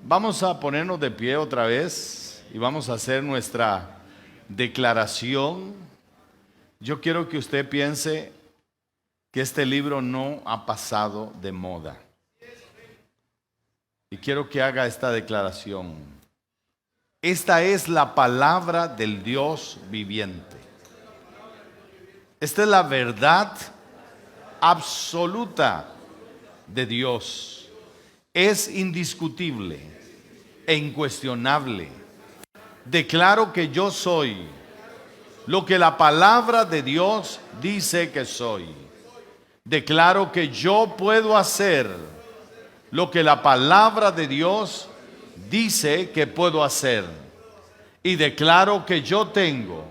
Vamos a ponernos de pie otra vez y vamos a hacer nuestra declaración. Yo quiero que usted piense que este libro no ha pasado de moda. Y quiero que haga esta declaración. Esta es la palabra del Dios viviente. Esta es la verdad absoluta de Dios. Es indiscutible e incuestionable. Declaro que yo soy lo que la palabra de Dios dice que soy. Declaro que yo puedo hacer lo que la palabra de Dios dice que puedo hacer. Y declaro que yo tengo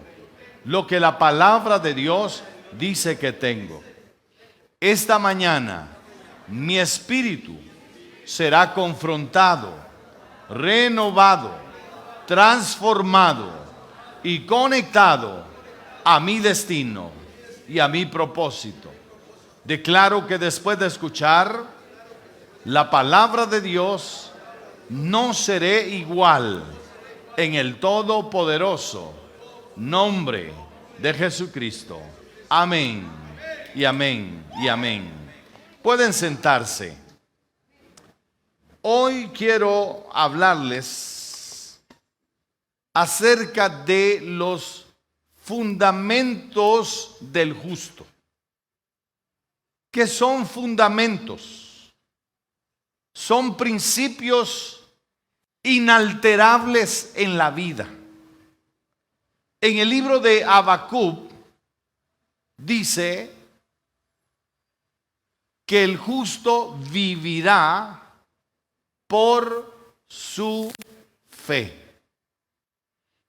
lo que la palabra de Dios dice que tengo. Esta mañana mi espíritu será confrontado, renovado, transformado y conectado a mi destino y a mi propósito. Declaro que después de escuchar la palabra de Dios, no seré igual en el todopoderoso nombre de Jesucristo. Amén y amén y amén. Pueden sentarse. Hoy quiero hablarles acerca de los fundamentos del justo. ¿Qué son fundamentos? Son principios inalterables en la vida. En el libro de Habacuc dice que el justo vivirá por su fe.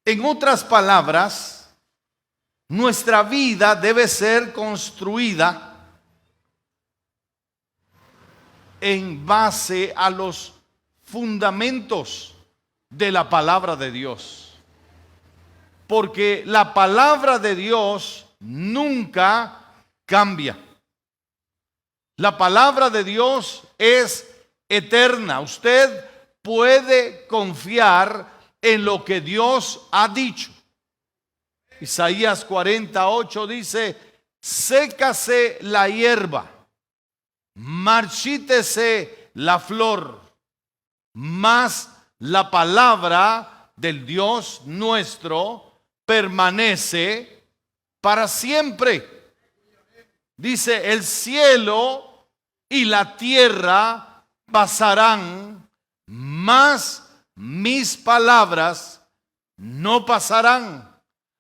En otras palabras, nuestra vida debe ser construida en base a los fundamentos de la palabra de Dios. Porque la palabra de Dios nunca cambia. La palabra de Dios es eterna. Usted puede confiar en lo que Dios ha dicho. Isaías 48 dice: sécase la hierba, marchítese la flor, mas la palabra del Dios nuestro permanece para siempre. Dice: el cielo y la tierra pasarán, mas mis palabras no pasarán.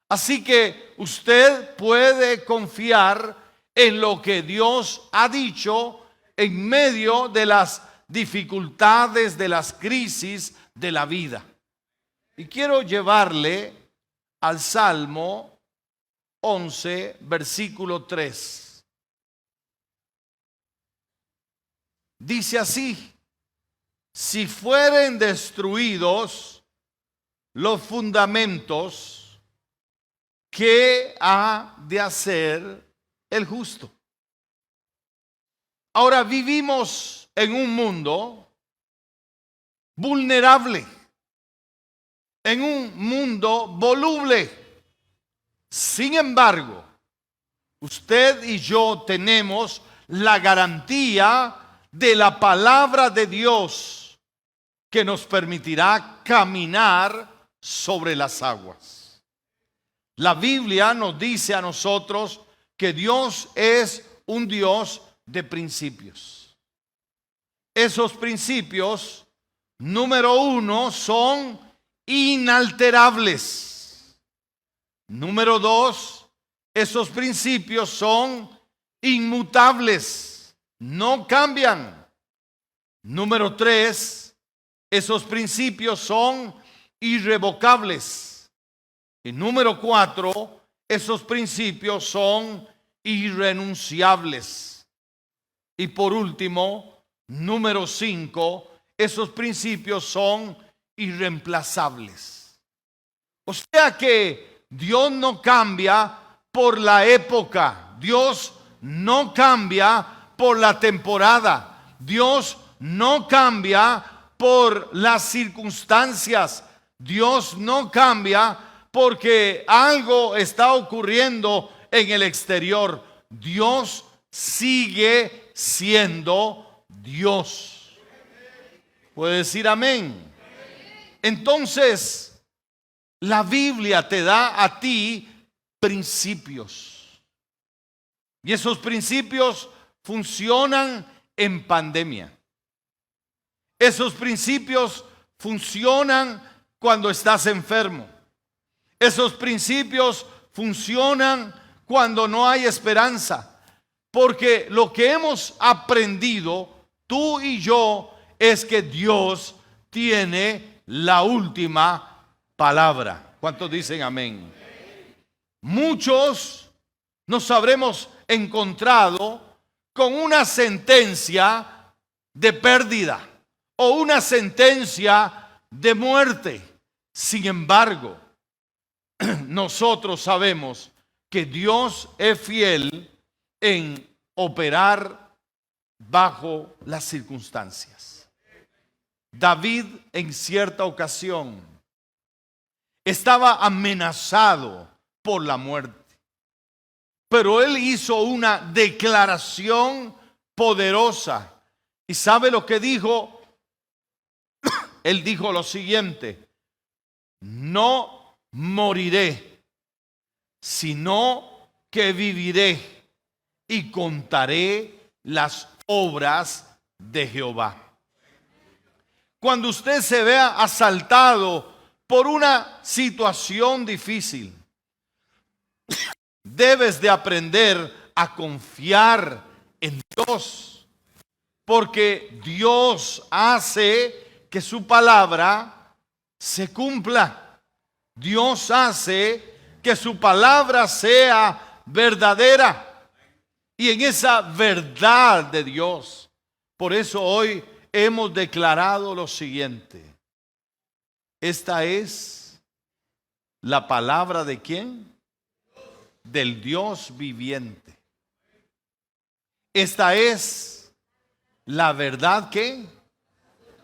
Así que usted puede confiar en lo que Dios ha dicho en medio de las dificultades, de las crisis de la vida. Y quiero llevarle al Salmo 11, versículo 3. Dice así: si fueren destruidos los fundamentos, ¿qué ha de hacer el justo? Ahora vivimos en un mundo vulnerable, en un mundo voluble. Sin embargo, usted y yo tenemos la garantía de la palabra de Dios que nos permitirá caminar sobre las aguas. La Biblia nos dice a nosotros que Dios es un Dios de principios. Esos principios, número uno, son inalterables. Número dos, esos principios son inmutables, no cambian. Número tres, esos principios son irrevocables. Y número cuatro, esos principios son irrenunciables. Y por último, número 5, esos principios son irreemplazables. O sea que Dios no cambia por la época. Dios no cambia por la temporada. Dios no cambia por las circunstancias. Dios no cambia porque algo está ocurriendo en el exterior. Dios sigue siendo Dios. ¿Puede decir amén? Entonces, la Biblia te da a ti principios. Y esos principios funcionan en pandemia. Esos principios funcionan cuando estás enfermo. Esos principios funcionan cuando no hay esperanza. Porque lo que hemos aprendido, tú y yo, es que Dios tiene la última palabra. ¿Cuántos dicen amén? Muchos nos habremos encontrado con una sentencia de pérdida o una sentencia de muerte. Sin embargo, nosotros sabemos que Dios es fiel en operar bajo las circunstancias. David en cierta ocasión estaba amenazado por la muerte, pero él hizo una declaración poderosa. ¿Y sabe lo que dijo? Él dijo lo siguiente: no moriré, sino que viviré y contaré las obras de Jehová. Cuando usted se vea asaltado por una situación difícil, debes de aprender a confiar en Dios, porque Dios hace que su palabra se cumpla. Dios hace que su palabra sea verdadera. Y en esa verdad de Dios, por eso hoy hemos declarado lo siguiente: esta es la palabra de ¿quién? Del Dios viviente. Esta es la verdad ¿qué?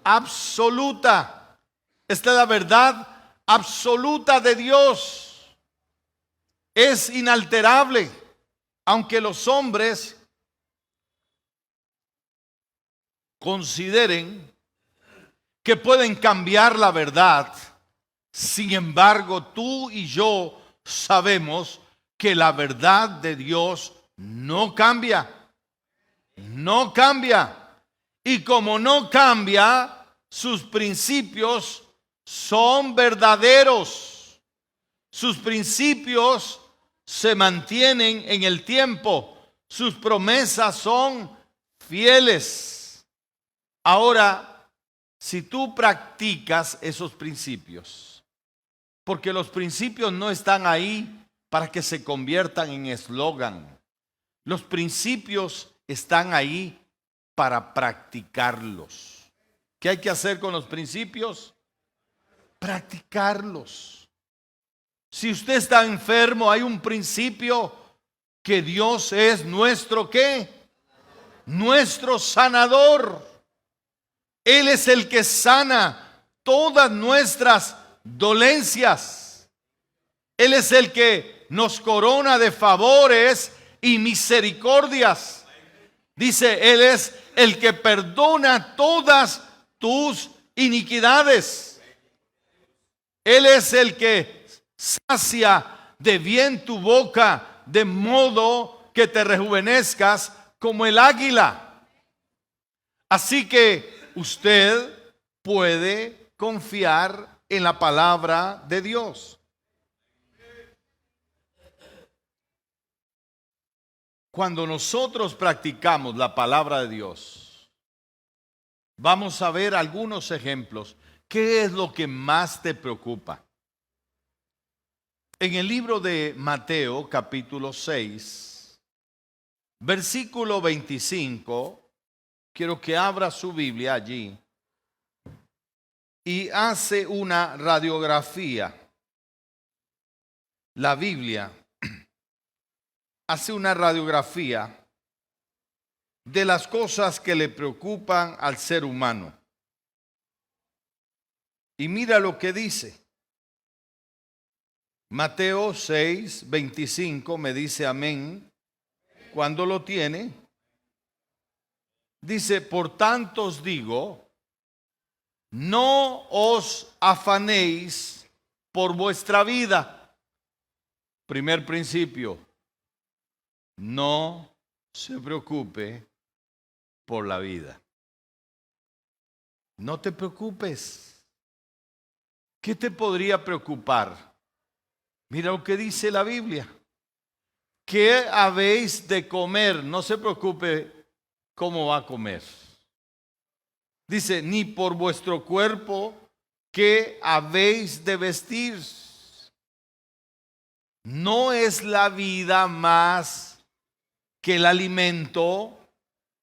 Absoluta. Esta es la verdad absoluta de Dios. Es inalterable, aunque los hombres consideren que pueden cambiar la verdad. Sin embargo, tú y yo sabemos que la verdad de Dios no cambia. No cambia. Y como no cambia, sus principios son verdaderos. Sus principios se mantienen en el tiempo. Sus promesas son fieles. Ahora, si tú practicas esos principios, porque los principios no están ahí para que se conviertan en eslogan. Los principios están ahí para practicarlos. ¿Qué hay que hacer con los principios? Practicarlos. Si usted está enfermo, hay un principio: que Dios es nuestro ¿qué? Nuestro sanador. Él es el que sana todas nuestras dolencias. Él es el que nos corona de favores y misericordias. Dice, Él es el que perdona todas tus iniquidades. Él es el que sacia de bien tu boca, de modo que te rejuvenezcas como el águila. Así que usted puede confiar en la palabra de Dios. Cuando nosotros practicamos la palabra de Dios, vamos a ver algunos ejemplos. ¿Qué es lo que más te preocupa? En el libro de Mateo, capítulo 6, versículo 25, quiero que abra su Biblia allí y hace una radiografía. La Biblia hace una radiografía de las cosas que le preocupan al ser humano. Y mira lo que dice. Mateo 6, 25 me dice amén. Cuando lo tiene, dice, por tanto os digo, no os afanéis por vuestra vida. Primer principio, no se preocupe por la vida. No te preocupes. ¿Qué te podría preocupar? Mira lo que dice la Biblia. ¿Qué habéis de comer? No se preocupe cómo va a comer. Dice, ni por vuestro cuerpo, ¿qué habéis de vestir? ¿No es la vida más que el alimento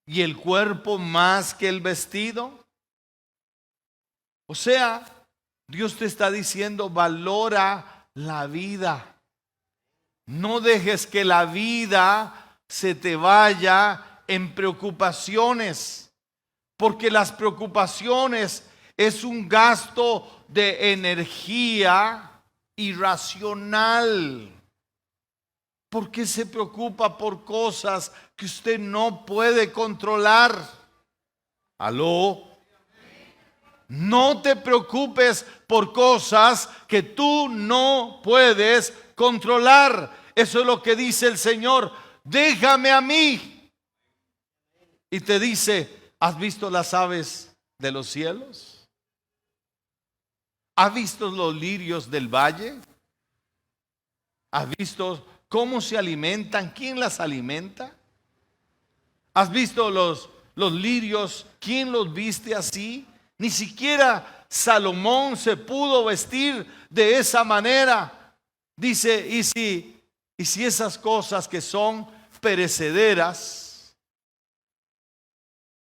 y el cuerpo más que el vestido? O sea, Dios te está diciendo, valora la vida. No dejes que la vida se te vaya en preocupaciones, porque las preocupaciones es un gasto de energía irracional. ¿Por qué se preocupa por cosas que usted no puede controlar? ¿Aló? No te preocupes por cosas que tú no puedes controlar. Eso es lo que dice el Señor. Déjame a mí. Y te dice, ¿has visto las aves de los cielos? ¿Has visto los lirios del valle? ¿Has visto cómo se alimentan? ¿Quién las alimenta? ¿Has visto los lirios? ¿Quién los viste así? Ni siquiera Salomón se pudo vestir de esa manera. Dice, y si esas cosas que son perecederas,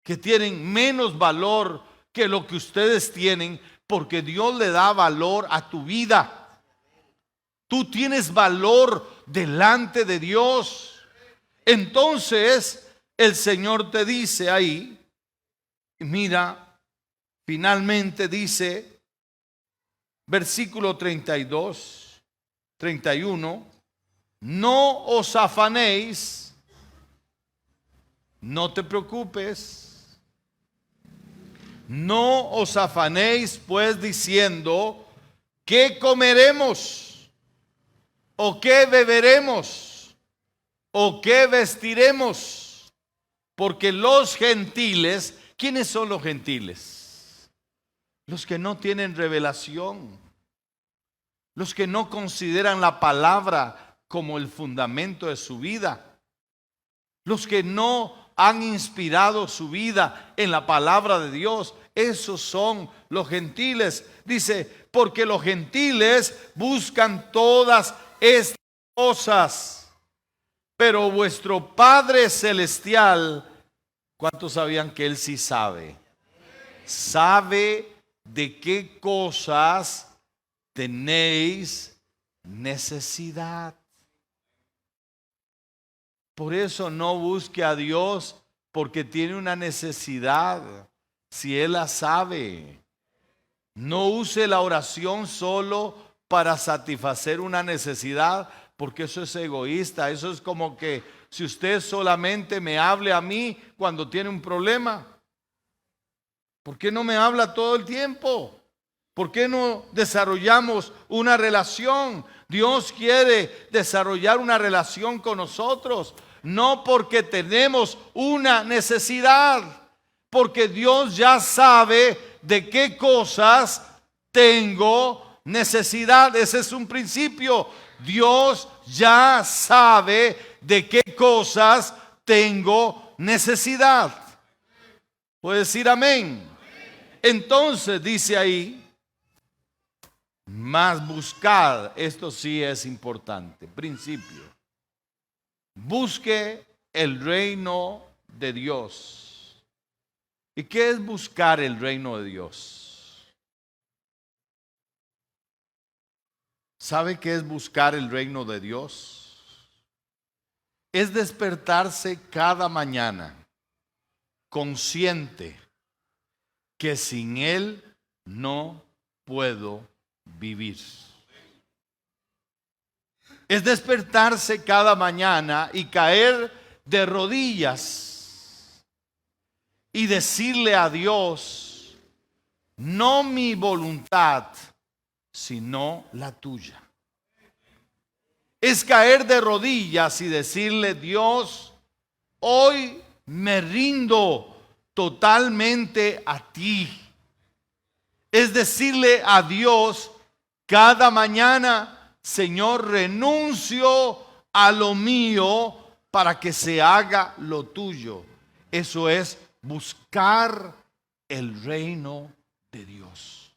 que tienen menos valor que lo que ustedes tienen, porque Dios le da valor a tu vida. Tú tienes valor delante de Dios. Entonces el Señor te dice ahí, mira, finalmente dice, versículo 32, 31, no os afanéis, no te preocupes, no os afanéis pues diciendo, ¿qué comeremos? ¿O qué beberemos? ¿O qué vestiremos? Porque los gentiles, ¿quiénes son los gentiles? Los que no tienen revelación, los que no consideran la palabra como el fundamento de su vida, los que no han inspirado su vida en la palabra de Dios. Esos son los gentiles. Dice, porque los gentiles buscan todas estas cosas, pero vuestro Padre Celestial, ¿cuántos sabían que Él sí sabe? Sabe de qué cosas tenéis necesidad. Por eso no busque a Dios porque tiene una necesidad, si Él la sabe. No use la oración solo para satisfacer una necesidad, porque eso es egoísta. Eso es como que si usted solamente me hable a mí cuando tiene un problema. ¿Por qué no me habla todo el tiempo? ¿Por qué no desarrollamos una relación? Dios quiere desarrollar una relación con nosotros, no porque tenemos una necesidad, porque Dios ya sabe de qué cosas tengo necesidad. Ese es un principio. Dios ya sabe de qué cosas tengo necesidad. ¿Puede decir amén? Entonces dice ahí, mas buscad, esto sí es importante, principio. Busque el reino de Dios. ¿Y qué es buscar el reino de Dios? ¿Sabe qué es buscar el reino de Dios? Es despertarse cada mañana consciente que sin Él no puedo vivir. Es despertarse cada mañana y caer de rodillas y decirle a Dios: no mi voluntad, sino la tuya. Es caer de rodillas y decirle: Dios, hoy me rindo totalmente a ti. Es decirle a Dios cada mañana: Señor, renuncio a lo mío para que se haga lo tuyo. Eso es buscar el reino de Dios.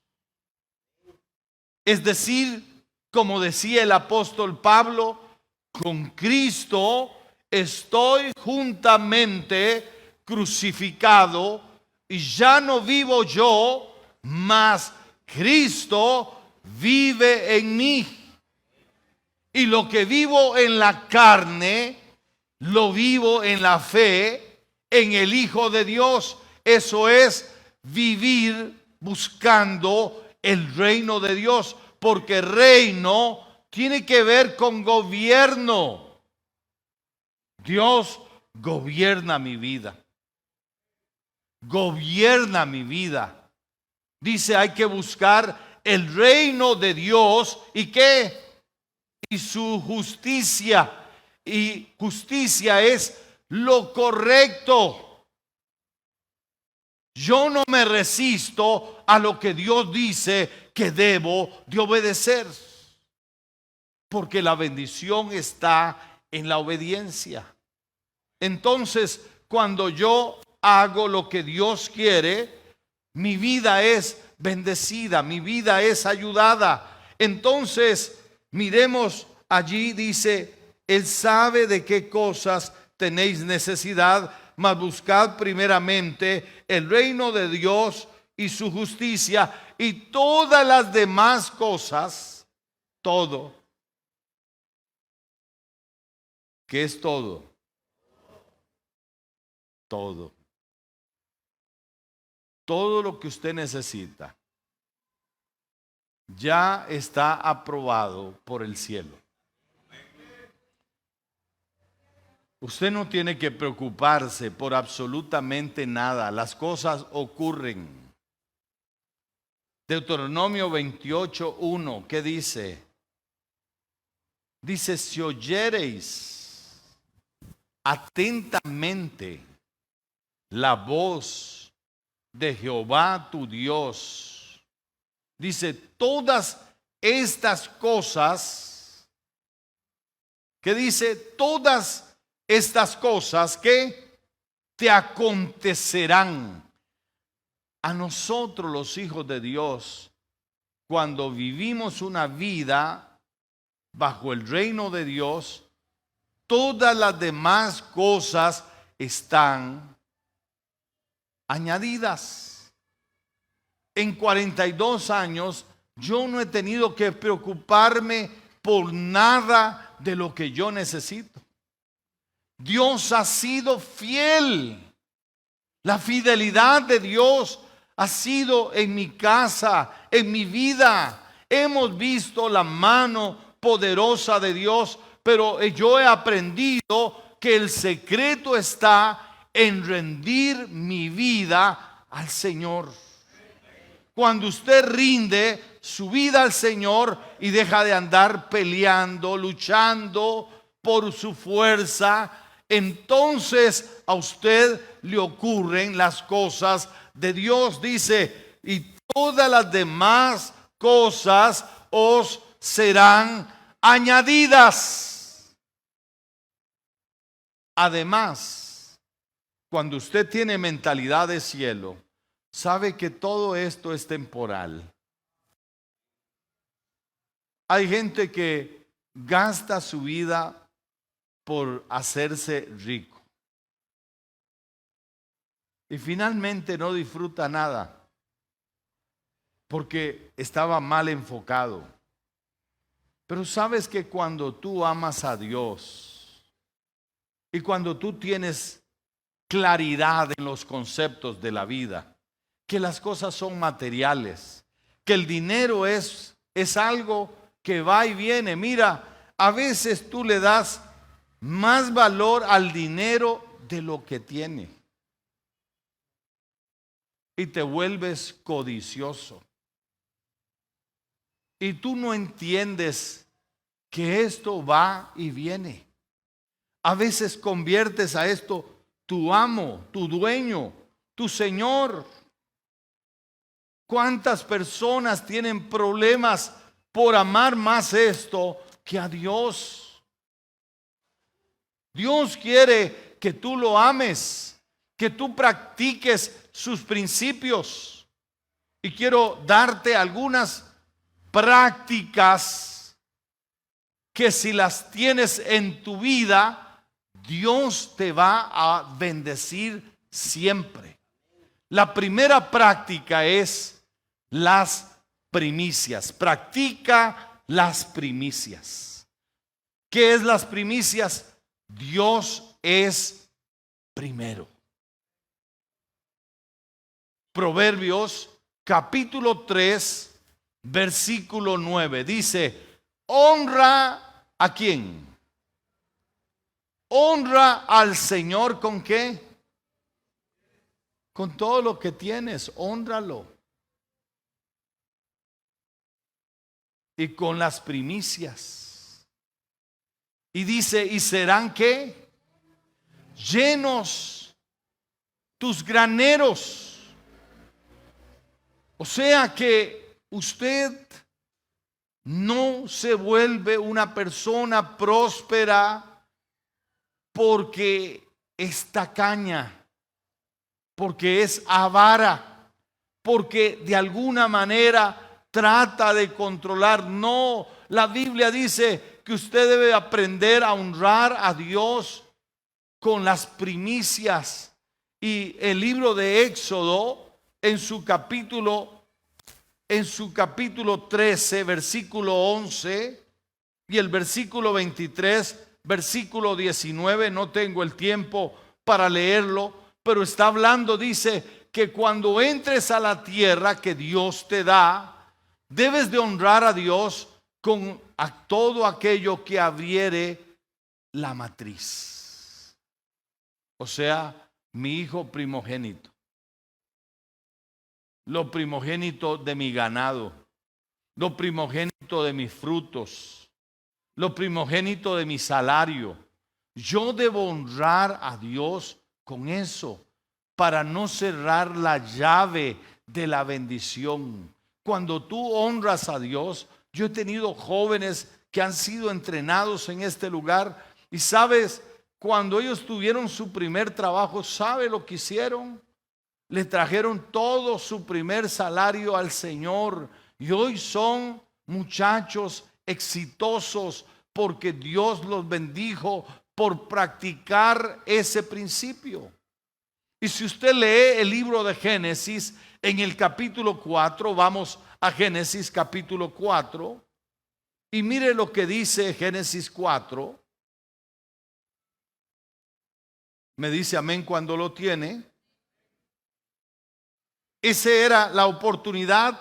Es decir, como decía el apóstol Pablo, con Cristo estoy juntamente crucificado y ya no vivo yo, mas Cristo vive en mí. Y lo que vivo en la carne, lo vivo en la fe, en el Hijo de Dios. Eso es vivir buscando el reino de Dios, porque reino tiene que ver con gobierno. Dios gobierna mi vida. Gobierna mi vida. Dice, hay que buscar el reino de Dios. ¿Y qué? Y su justicia. Y justicia es lo correcto. Yo no me resisto a lo que Dios dice que debo de obedecer, porque la bendición está en la obediencia. Entonces, cuando yo hago lo que Dios quiere, mi vida es bendecida, mi vida es ayudada. Entonces, miremos allí, dice, Él sabe de qué cosas tenéis necesidad, mas buscad primeramente el reino de Dios y su justicia, y todas las demás cosas, todo. ¿Qué es todo? Todo. Todo lo que usted necesita ya está aprobado por el cielo. Usted no tiene que preocuparse por absolutamente nada. Las cosas ocurren. Deuteronomio 28:1, ¿qué dice? Dice, si oyereis atentamente la voz de Jehová tu Dios. Dice, todas estas cosas, ¿qué dice? Todas estas cosas que te acontecerán. A nosotros los hijos de Dios, cuando vivimos una vida bajo el reino de Dios, todas las demás cosas están añadidas. En 42 años yo no he tenido que preocuparme por nada de lo que yo necesito. Dios ha sido fiel. La fidelidad de Dios ha sido en mi casa, en mi vida. Hemos visto la mano poderosa de Dios, pero yo he aprendido que el secreto está en rendir mi vida al Señor. Cuando usted rinde su vida al Señor y deja de andar peleando, luchando por su fuerza, entonces a usted le ocurren las cosas de Dios. Dice, y todas las demás cosas os serán añadidas. Además, cuando usted tiene mentalidad de cielo, sabe que todo esto es temporal. Hay gente que gasta su vida por hacerse rico y finalmente no disfruta nada porque estaba mal enfocado. Pero sabes que cuando tú amas a Dios y cuando tú tienes claridad en los conceptos de la vida, que las cosas son materiales, que el dinero es algo que va y viene. Mira, a veces tú le das más valor al dinero de lo que tiene y te vuelves codicioso. Y tú no entiendes que esto va y viene. A veces conviertes a esto tu amo, tu dueño, tu señor. ¿Cuántas personas tienen problemas por amar más esto que a Dios? Dios quiere que tú lo ames, que tú practiques sus principios. Y quiero darte algunas prácticas que si las tienes en tu vida, Dios te va a bendecir siempre. La primera práctica es las primicias. Practica las primicias. ¿Qué es las primicias? Dios es primero. Proverbios capítulo 3, versículo 9. Dice, honra ¿a quién? Honra al Señor ¿con qué? Con todo lo que tienes, hónralo. Y con las primicias. Y dice, ¿y serán qué? Llenos tus graneros. O sea que usted no se vuelve una persona próspera porque es tacaña, porque es avara, porque de alguna manera trata de controlar. No, la Biblia dice que usted debe aprender a honrar a Dios con las primicias. Y el libro de Éxodo, en su capítulo 13, versículo 11, y el versículo 23, versículo 19, no tengo el tiempo para leerlo, pero está hablando, dice que cuando entres a la tierra que Dios te da, debes de honrar a Dios con a todo aquello que abriere la matriz. O sea, mi hijo primogénito, lo primogénito de mi ganado, lo primogénito de mis frutos, lo primogénito de mi salario. Yo debo honrar a Dios con eso para no cerrar la llave de la bendición. Cuando tú honras a Dios, yo he tenido jóvenes que han sido entrenados en este lugar y sabes, cuando ellos tuvieron su primer trabajo, ¿sabe lo que hicieron? Le trajeron todo su primer salario al Señor y hoy son muchachos exitosos porque Dios los bendijo por practicar ese principio. Y si usted lee el libro de Génesis, en el capítulo 4, vamos a Génesis capítulo 4, y mire lo que dice Génesis 4. Me dice amén cuando lo tiene. Esa era la oportunidad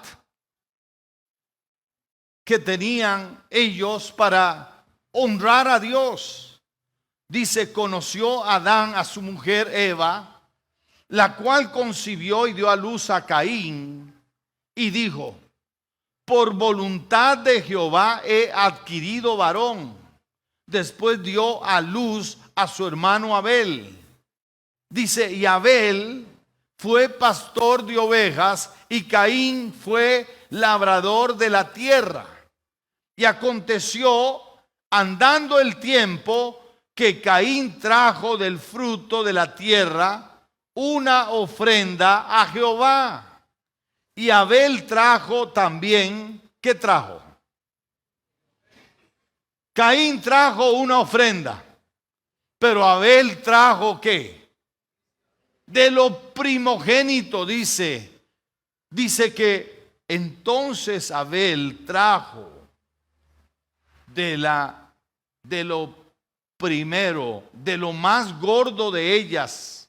que tenían ellos para honrar a Dios. Dice, conoció Adán a su mujer Eva, la cual concibió y dio a luz a Caín, y dijo, por voluntad de Jehová he adquirido varón. Después dio a luz a su hermano Abel. Dice, y Abel fue pastor de ovejas y Caín fue labrador de la tierra. Y aconteció, andando el tiempo, que Caín trajo del fruto de la tierra una ofrenda a Jehová. Y Abel trajo también, ¿qué trajo? Caín trajo una ofrenda, pero Abel trajo ¿qué? De lo primogénito, dice que entonces Abel trajo de lo primero, de lo más gordo de ellas.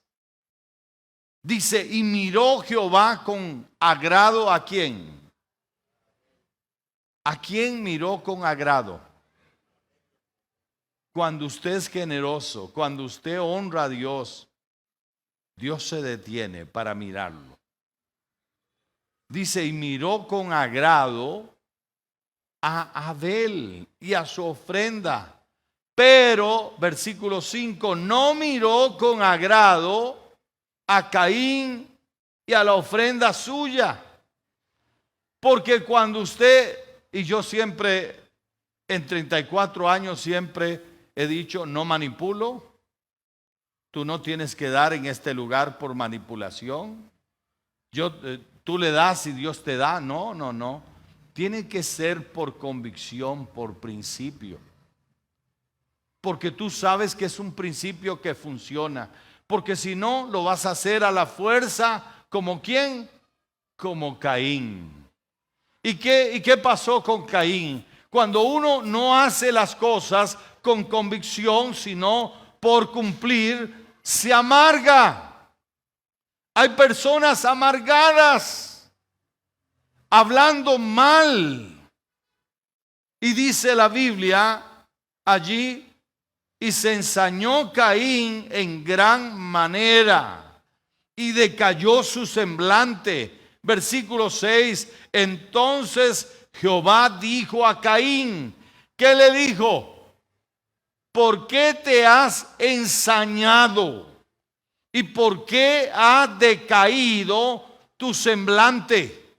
Dice, y miró Jehová con agrado ¿a quién? ¿A quién miró con agrado? Cuando usted es generoso, cuando usted honra a Dios, Dios se detiene para mirarlo. Dice, y miró con agrado a Abel y a su ofrenda. Pero, versículo 5, no miró con agrado a Caín y a la ofrenda suya. Porque cuando usted, y yo siempre, en 34 años siempre he dicho, no manipulo. Tú no tienes que dar en este lugar por manipulación. Tú le das y Dios te da. No, no, no. Tiene que ser por convicción, por principio. Porque tú sabes que es un principio que funciona. Porque si no, lo vas a hacer a la fuerza. ¿Como quién? Como Caín. ¿Y qué pasó con Caín? Cuando uno no hace las cosas con convicción, sino por cumplir, se amarga. Hay personas amargadas, hablando mal. Y dice la Biblia allí, y se ensañó Caín en gran manera, y decayó su semblante. Versículo 6, entonces Jehová dijo a Caín, ¿qué le dijo? ¿Por qué te has ensañado? ¿Y por qué ha decaído tu semblante?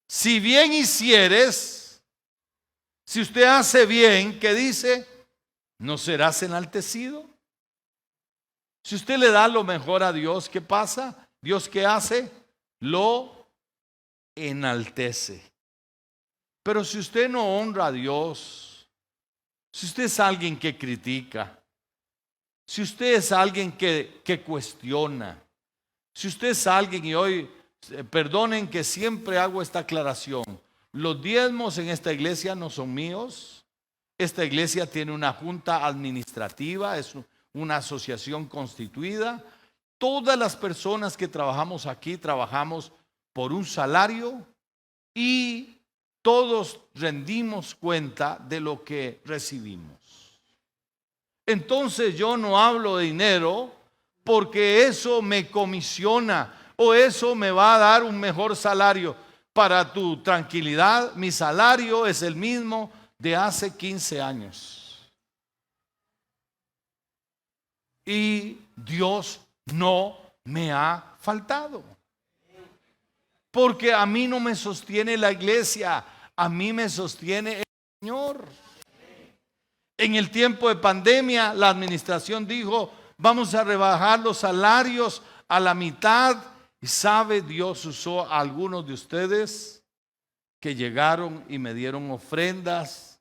Si bien hicieres, si usted hace bien, ¿qué dice? ¿No serás enaltecido? Si usted le da lo mejor a Dios, ¿qué pasa? ¿Dios qué hace? Lo enaltece. Pero si usted no honra a Dios, si usted es alguien que critica, si usted es alguien que cuestiona, si usted es alguien, y hoy, perdonen que siempre hago esta aclaración, los diezmos en esta iglesia no son míos. Esta iglesia tiene una junta administrativa, es una asociación constituida. Todas las personas que trabajamos aquí trabajamos por un salario y todos rendimos cuenta de lo que recibimos. Entonces yo no hablo de dinero porque eso me comisiona o eso me va a dar un mejor salario. Para tu tranquilidad, mi salario es el mismo de hace 15 años. Y Dios no me ha faltado. Porque a mí no me sostiene la iglesia, a mí me sostiene el Señor. En el tiempo de pandemia, la administración dijo, vamos a rebajar los salarios a la mitad. Y sabe, Dios usó a algunos de ustedes que llegaron y me dieron ofrendas,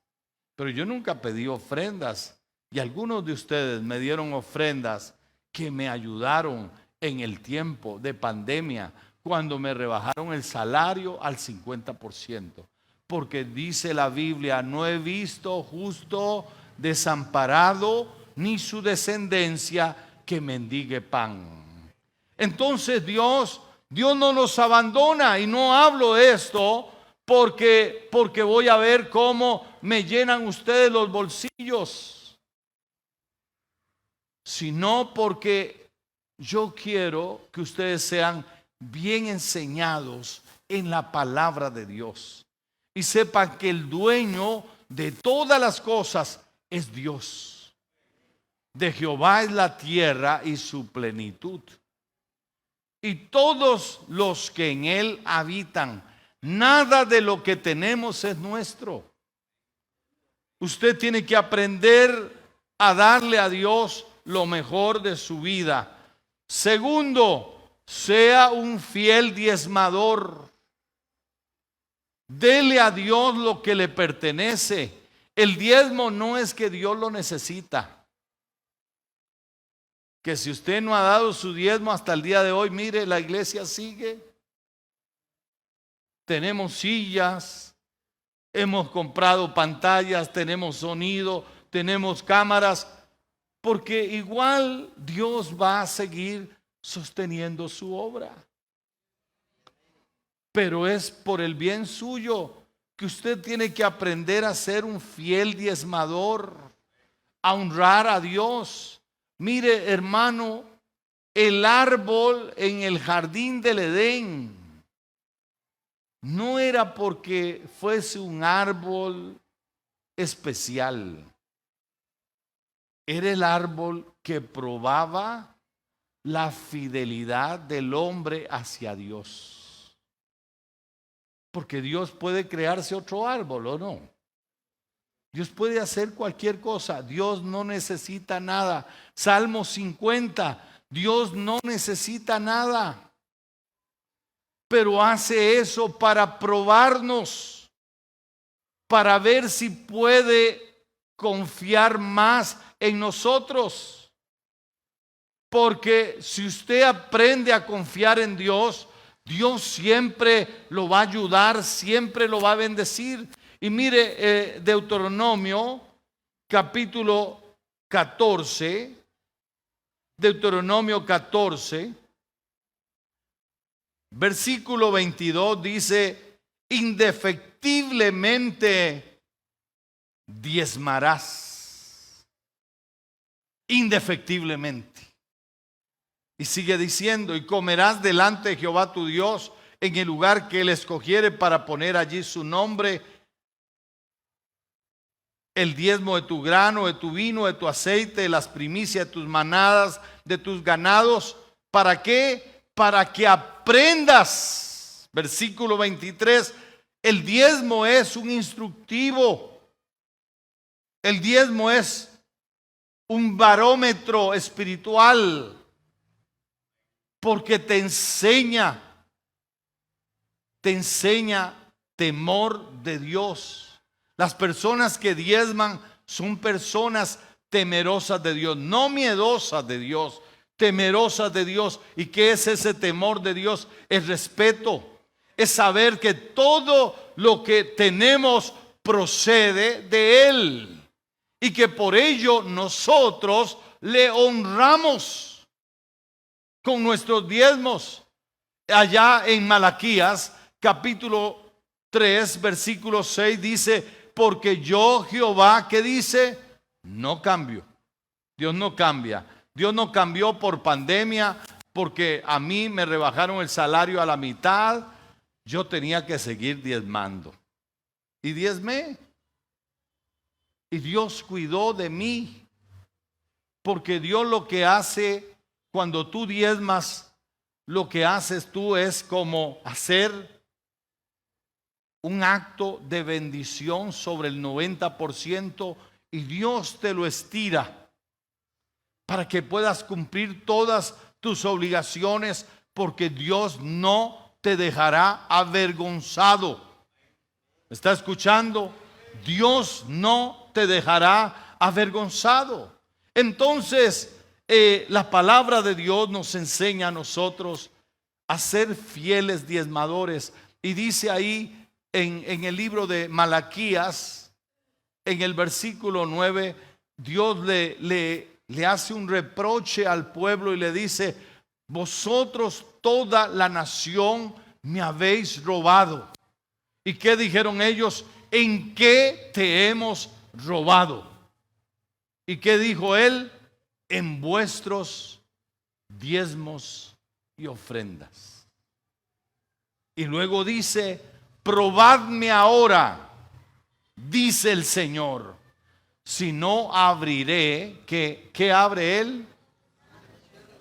pero yo nunca pedí ofrendas. Y algunos de ustedes me dieron ofrendas que me ayudaron en el tiempo de pandemia, cuando me rebajaron el salario al 50%. Porque dice la Biblia, no he visto justo desamparado, ni su descendencia que mendigue pan. Entonces Dios no nos abandona, y no hablo esto porque voy a ver cómo me llenan ustedes los bolsillos, sino porque yo quiero que ustedes sean bien enseñados en la palabra de Dios y sepan que el dueño de todas las cosas es Dios. De Jehová es la tierra y su plenitud, y todos los que en él habitan. Nada de lo que tenemos es nuestro. Usted tiene que aprender a darle a Dios lo mejor de su vida. Segundo, sea un fiel diezmador. Dele a Dios lo que le pertenece. El diezmo no es que Dios lo necesita. Que si usted no ha dado su diezmo hasta el día de hoy, mire, la iglesia sigue. Tenemos sillas, hemos comprado pantallas, tenemos sonido, tenemos cámaras, porque igual Dios va a seguir sosteniendo su obra. pero es por el bien suyo que usted tiene que aprender a ser un fiel diezmador, a honrar a Dios. Mire, hermano, el árbol en el jardín del Edén no era porque fuese un árbol especial. Era el árbol que probaba la fidelidad del hombre hacia Dios. Porque Dios puede crearse otro árbol, ¿o no? Dios puede hacer cualquier cosa. Dios no necesita nada. Salmo 50, Dios no necesita nada. Pero hace eso para probarnos, para ver si puede confiar más en nosotros. Porque si usted aprende a confiar en Dios, Dios siempre lo va a ayudar, siempre lo va a bendecir. Y mire, Deuteronomio capítulo 14, Deuteronomio 14, versículo 22 dice: indefectiblemente diezmarás. Indefectiblemente. Y sigue diciendo: y comerás delante de Jehová tu Dios en el lugar que él escogiere para poner allí su nombre, el diezmo de tu grano, de tu vino, de tu aceite, de las primicias de tus manadas, de tus ganados. ¿Para qué? Para que aprendas. Versículo 23, el diezmo es un instructivo. El diezmo es un barómetro espiritual, porque te enseña temor de Dios. Las personas que diezman son personas temerosas de Dios, no miedosas de Dios, temerosas de Dios. ¿Y qué es ese temor de Dios? Es respeto, es saber que todo lo que tenemos procede de Él y que por ello nosotros le honramos con nuestros diezmos. Allá en Malaquías capítulo 3 versículo 6 dice: porque yo Jehová, ¿qué dice? No cambio. Dios no cambia. Dios no cambió por pandemia, porque a mí me rebajaron el salario a la mitad. Yo tenía que seguir diezmando. Y diezmé. Y Dios cuidó de mí. Porque Dios lo que hace cuando tú diezmas, lo que haces tú es como hacer un acto de bendición sobre el 90%, y Dios te lo estira para que puedas cumplir todas tus obligaciones, porque Dios no te dejará avergonzado. ¿Me está escuchando? Dios no te dejará avergonzado. Entonces, la palabra de Dios nos enseña a nosotros a ser fieles diezmadores. Y dice ahí en el libro de Malaquías, en el versículo 9, Dios le hace un reproche al pueblo y le dice: vosotros toda la nación me habéis robado. ¿Y qué dijeron ellos? ¿En qué te hemos robado? ¿Y qué dijo él? En vuestros diezmos y ofrendas. Y luego dice: probadme ahora, dice el Señor, si no abriré. ¿Qué abre él?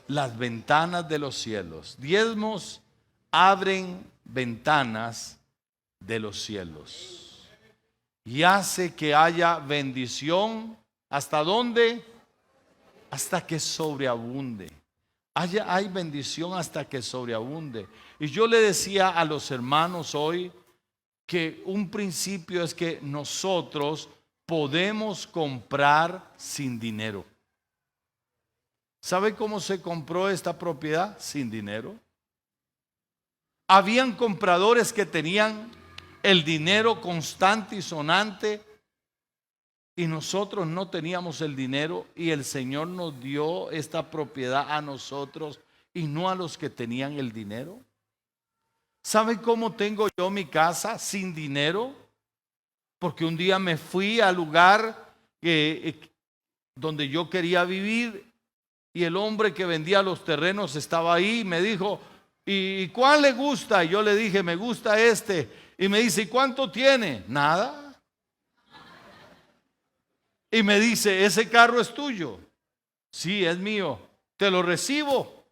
Las ventanas de los cielos. Diezmos abren ventanas de los cielos y hace que haya bendición. ¿Hasta dónde? Hasta que sobreabunde. Hay bendición hasta que sobreabunde. Y yo le decía a los hermanos hoy que un principio es que nosotros podemos comprar sin dinero. ¿Sabe cómo se compró esta propiedad? Sin dinero. Habían compradores que tenían el dinero constante y sonante, y nosotros no teníamos el dinero, y el Señor nos dio esta propiedad a nosotros y no a los que tenían el dinero. ¿Sabe cómo tengo yo mi casa sin dinero? Porque un día me fui al lugar donde yo quería vivir y el hombre que vendía los terrenos estaba ahí y me dijo, ¿y cuál le gusta? Y yo le dije, me gusta este. Y me dice, ¿y cuánto tiene? Nada. Y me dice, ¿ese carro es tuyo? Sí, es mío. Te lo recibo.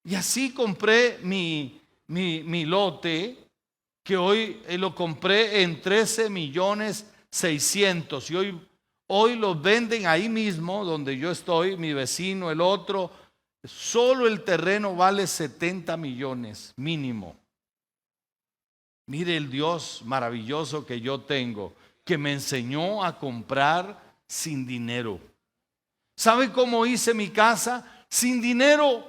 Y así compré mi lote, que hoy lo compré en 13.600.000. Y hoy los venden ahí mismo donde yo estoy, mi vecino, el otro. Solo el terreno vale 70 millones mínimo. Mire el Dios maravilloso que yo tengo, que me enseñó a comprar sin dinero. ¿Sabe cómo hice mi casa? Sin dinero.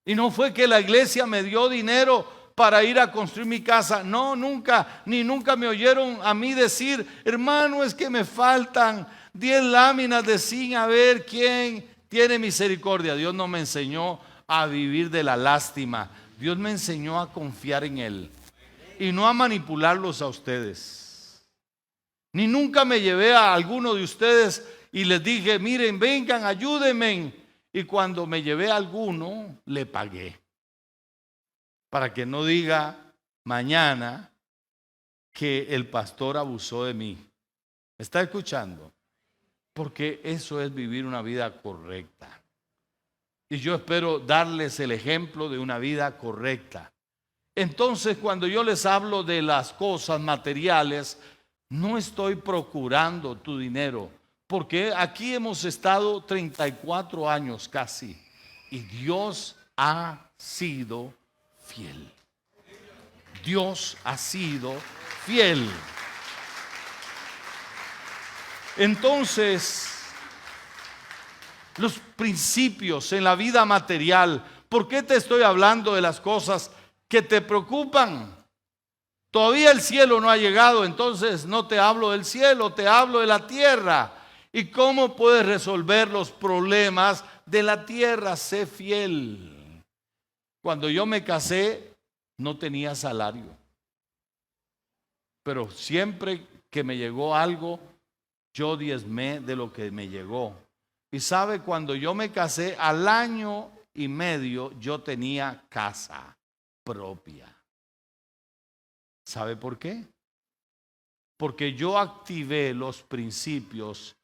Y no fue que la iglesia me dio dinero para ir a construir mi casa. No, nunca, ni nunca me oyeron a mí decir, hermano, es que me faltan 10 láminas de zinc, a ver quién tiene misericordia. Dios no me enseñó a vivir de la lástima. Dios me enseñó a confiar en Él y no a manipularlos a ustedes. Ni nunca me llevé a alguno de ustedes y les dije, miren, vengan, ayúdenme. Y cuando me llevé a alguno, le pagué. Para que no diga mañana que el pastor abusó de mí. ¿Me está escuchando? Porque eso es vivir una vida correcta. Y yo espero darles el ejemplo de una vida correcta. Entonces, cuando yo les hablo de las cosas materiales, no estoy procurando tu dinero. Porque aquí hemos estado 34 años casi. Y Dios ha sido fiel. Dios ha sido fiel. Entonces, los principios en la vida material, ¿por qué te estoy hablando de las cosas que te preocupan? Todavía el cielo no ha llegado, entonces no te hablo del cielo, te hablo de la tierra. ¿Y cómo puedes resolver los problemas de la tierra? Sé fiel. Cuando yo me casé, no tenía salario. Pero siempre que me llegó algo, yo diezmé de lo que me llegó. Y sabe, cuando yo me casé, al año y medio yo tenía casa propia. ¿Sabe por qué? Porque yo activé los principios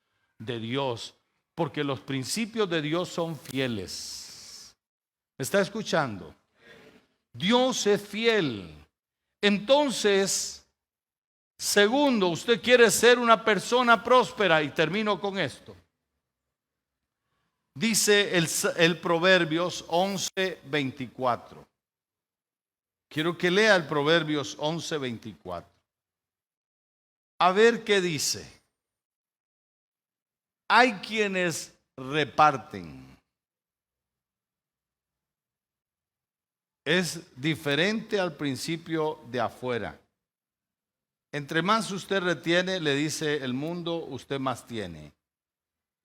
de Dios, porque los principios de Dios son fieles. ¿Me está escuchando? Dios es fiel. Entonces, segundo, usted quiere ser una persona próspera, y termino con esto. Dice el Proverbios 11:24. Quiero que lea el Proverbios 11:24. A ver qué dice. Hay quienes reparten. Es diferente al principio de afuera. Entre más usted retiene, le dice el mundo, usted más tiene.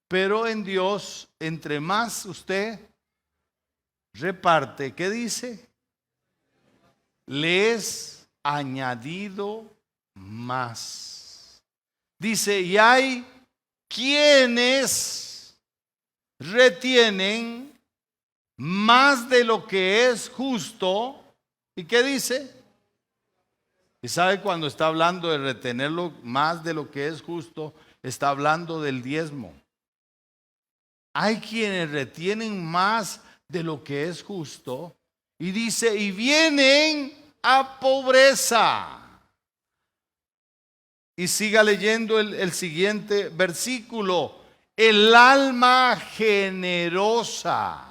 Pero en Dios, entre más usted reparte, ¿qué dice? Le es añadido más. Dice, y hay quienes retienen más de lo que es justo. ¿Y qué dice? Y sabe, cuando está hablando de retenerlo más de lo que es justo, está hablando del diezmo. Hay quienes retienen más de lo que es justo. Y dice, y vienen a pobreza. Y siga leyendo el siguiente versículo. El alma generosa.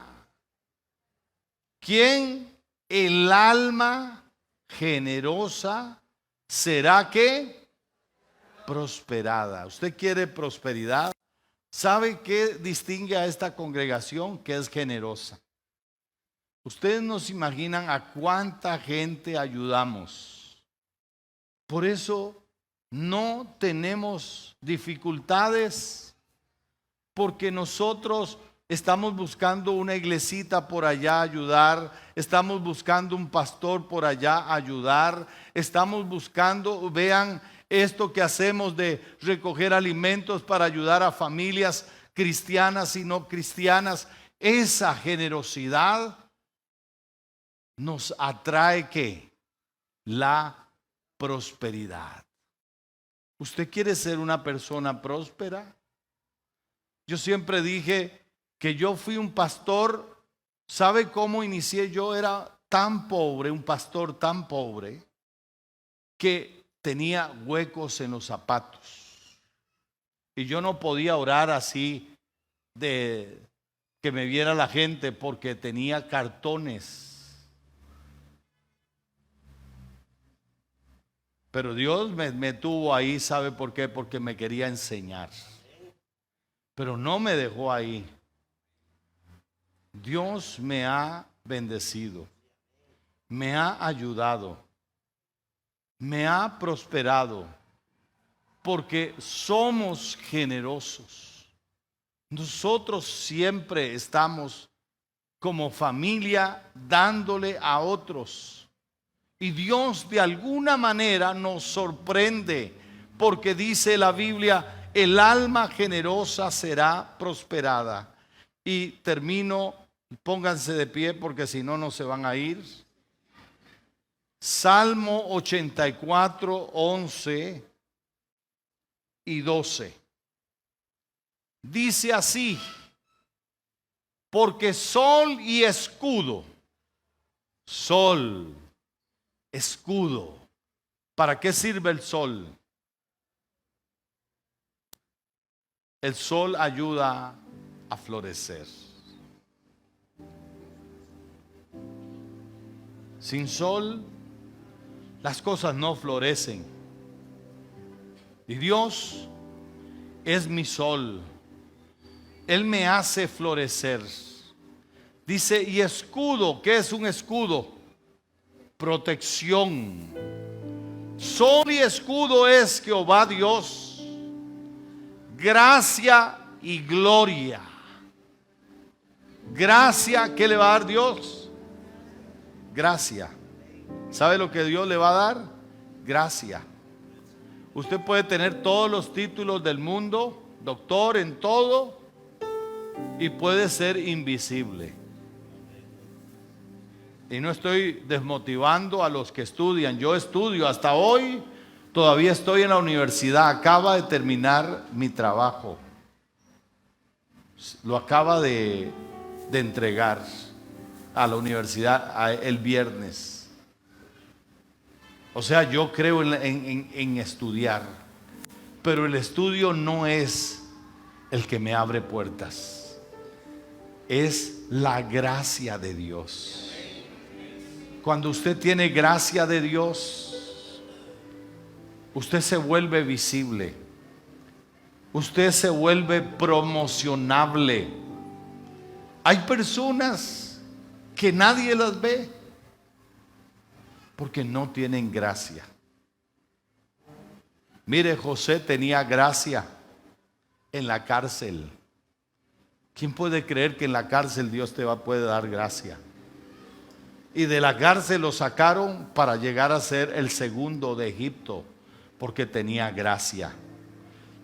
¿Quién? El alma generosa será ¿qué? Prosperada. ¿Usted quiere prosperidad? ¿Sabe qué distingue a esta congregación? Que es generosa. Ustedes no se imaginan a cuánta gente ayudamos. Por eso no tenemos dificultades, porque nosotros estamos buscando una iglesita por allá ayudar, estamos buscando un pastor por allá ayudar, estamos buscando, vean esto que hacemos de recoger alimentos para ayudar a familias cristianas y no cristianas. Esa generosidad nos atrae ¿qué? La prosperidad. ¿Usted quiere ser una persona próspera? Yo siempre dije que yo fui un pastor. ¿Sabe cómo inicié? Yo era tan pobre, un pastor tan pobre, que tenía huecos en los zapatos. Y yo no podía orar así de que me viera la gente porque tenía cartones. Pero Dios me tuvo ahí, ¿sabe por qué? Porque me quería enseñar. Pero no me dejó ahí. Dios me ha bendecido, me ha ayudado, me ha prosperado, porque somos generosos. Nosotros siempre estamos como familia dándole a otros. Y Dios de alguna manera nos sorprende, porque dice la Biblia, el alma generosa será prosperada. Y termino, pónganse de pie porque si no, no se van a ir. Salmo 84, 11 y 12. Dice así: porque sol y escudo, sol, escudo. ¿Para qué sirve el sol? El sol ayuda a florecer. Sin sol, las cosas no florecen. Y Dios es mi sol. Él me hace florecer. Dice, y escudo, ¿qué es un escudo? Protección. Sol y escudo es Jehová Dios. Gracia y gloria. Gracia, ¿qué le va a dar Dios? Gracia. ¿Sabe lo que Dios le va a dar? Gracia. Usted puede tener todos los títulos del mundo, doctor en todo, y puede ser invisible. Y no estoy desmotivando a los que estudian. Yo estudio hasta hoy, todavía estoy en la universidad. Acaba de terminar mi trabajo. Lo acaba de entregar a la universidad el viernes. O sea, yo creo en estudiar, pero el estudio no es el que me abre puertas, es la gracia de Dios. Cuando usted tiene gracia de Dios, usted se vuelve visible, usted se vuelve promocionable. Hay personas que nadie las ve porque no tienen gracia. Mire, José tenía gracia en la cárcel. ¿Quién puede creer que en la cárcel Dios puede dar gracia? Y de la cárcel lo sacaron para llegar a ser el segundo de Egipto, porque tenía gracia.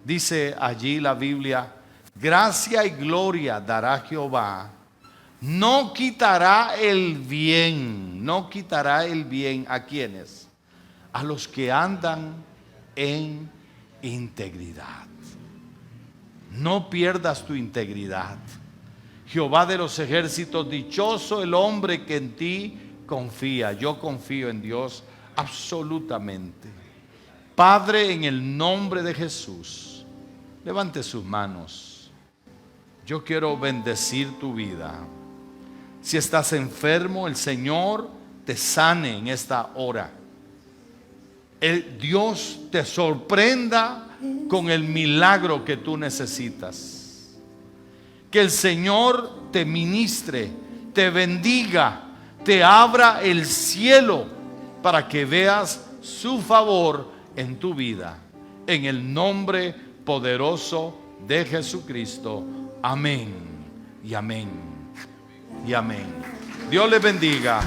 Dice allí la Biblia, gracia y gloria dará Jehová. No quitará el bien, no quitará el bien. ¿A quiénes? A los que andan en integridad. No pierdas tu integridad. Jehová de los ejércitos, dichoso el hombre que en ti confía. Yo confío en Dios absolutamente. Padre, en el nombre de Jesús, levante sus manos. Yo quiero bendecir tu vida. Si estás enfermo, el Señor te sane en esta hora. Dios te sorprenda con el milagro que tú necesitas. Que el Señor te ministre, te bendiga, te abra el cielo para que veas su favor en tu vida. En el nombre poderoso de Jesucristo. Amén y amén. Y amén. Dios les bendiga.